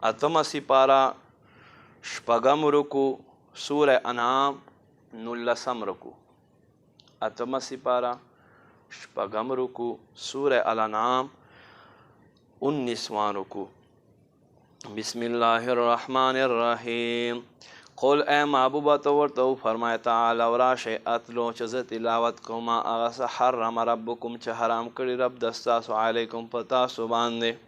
اتم سپارا شپږم رکو سوره انعام 19 رکو. اتم سپارا شپږم رکو سوره الانعام 19 رکو. بسم الله الرحمن الرحیم. قل اے محبوبہ تو ورته فرمایا تعالی وراشي اتلو چې زه تلاوت کوم هغه څه حرم ربکم چې حرام کړي رب دستاسو علیکم پتاسو باندې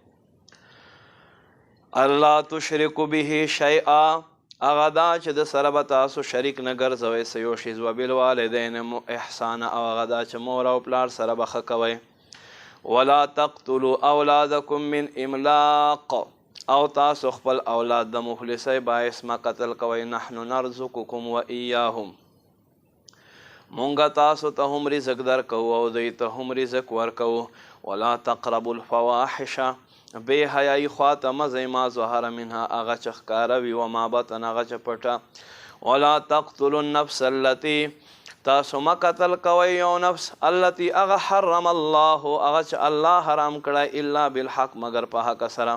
الله تشرکو به شیئا هغه دا چې د سره به تاسو شریک نه ګرځوئ څه یو شی وبالوالدین احسانا او هغه دا چې مور او پلار سره به ښه کوئ ولا تقتلوا اولادکم من املاق او تاسو خپل اولاد د مفلسی باعث ما قتل کوئ نحنو نرزقکم و ایاهم مونږ تاسو ته هم رزق درکو او دوی ته هم رزق ورکو ولا تقربوا الفواحش بے حیائی خواته مزئ ما ظهر منها هغه چې ښکاره وي و ما بطن هغه چې پټه ولا تقتلوا النفس التي تاسو ما قتل کوئ یو نفس التي هغه حرم الله هغه چې الله حرام کړی الا بالحق مگر په حق سره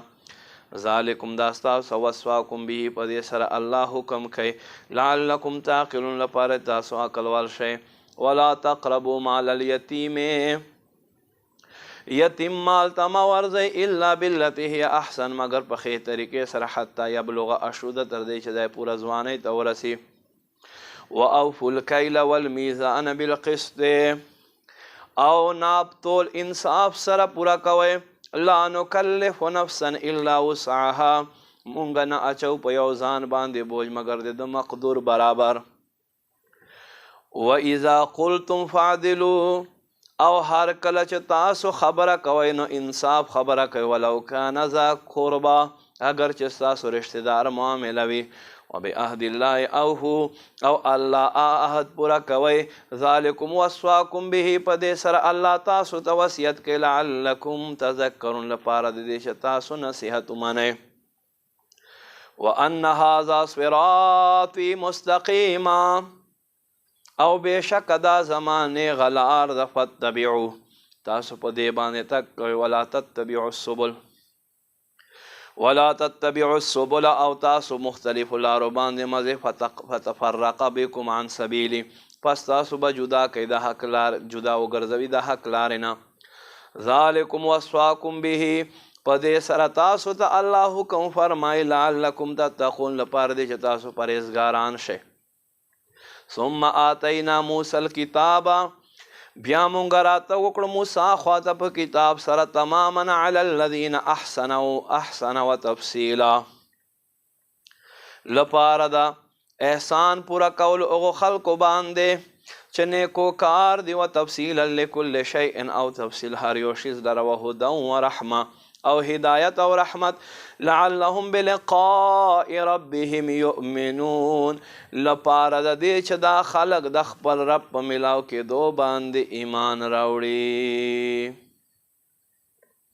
ذالکم داستاسو وصواکم به په دې سره الله حکم کوي لعلکم تعقلون لپاره تاسو عقل وال شئ ولا تقربوا مال اليتيم یتیم مال تما ورځئ الا بالتي هي احسن مگر په ښې طریقې سره حتی یبلغ اشوده تر دې چې دی پوره ځوانۍ ته ورسي واوفوا الکیل والمیزان بالقسط او ناپ تول انصاف سره پورا کوئ لا نکلف نفسا الا وسعها مونږ نه اچو په یو ځان باندې بوج مگر د مقدور برابر واذا قلتم فعدلوا او هر کله چې تاسو خبره کوئ نو انصاف خبره کوئ ولو کان ذا قربا اگر چې تاسو رشتہ دار معامله وي وبعهد الله اوفوا او الله عهد پورا کوئ ذالکم وصواکم به په دې سره الله تاسو ته وصیت کوي لعلکم تذکرون لپاره د دې چې تاسو نصیحت ومنئ وان هذا صراطی مستقیما او بشک دا زمانه غلار د فتبعو تاسو په دې باندې تک ولا تتبعوا السبل او تاسو مختلف لارو باندې مزه فتفرق بكم عن سبیلی پس تاسو به جدا کوي د حق لار جدا وګرځوي د حق لار نه ذالکم وصواکم به په دې سره تاسو ته الله حکم فرمایي لعلکم تتقون لپاره دې چې تاسو پرهیزګاران شئ ثم آتینا موسی الکتاب بیا مونږ راته وکړو موسی خواته په کتاب سره تماما علی الذین احسنوا وتفصیلا لپاره دا احسان پورا کول هغو خلکو باندې چې نیکو کار دی و تفصیلا لکل شیء او تفصیل هر یو شی لره وهدی ورحمه او هدایت او رحمت لعلهم بلقاء ربهم یؤمنون لپاره د دې چې دا خلق د خپل رب په ملاو کې دو باندې ایمان راوړي.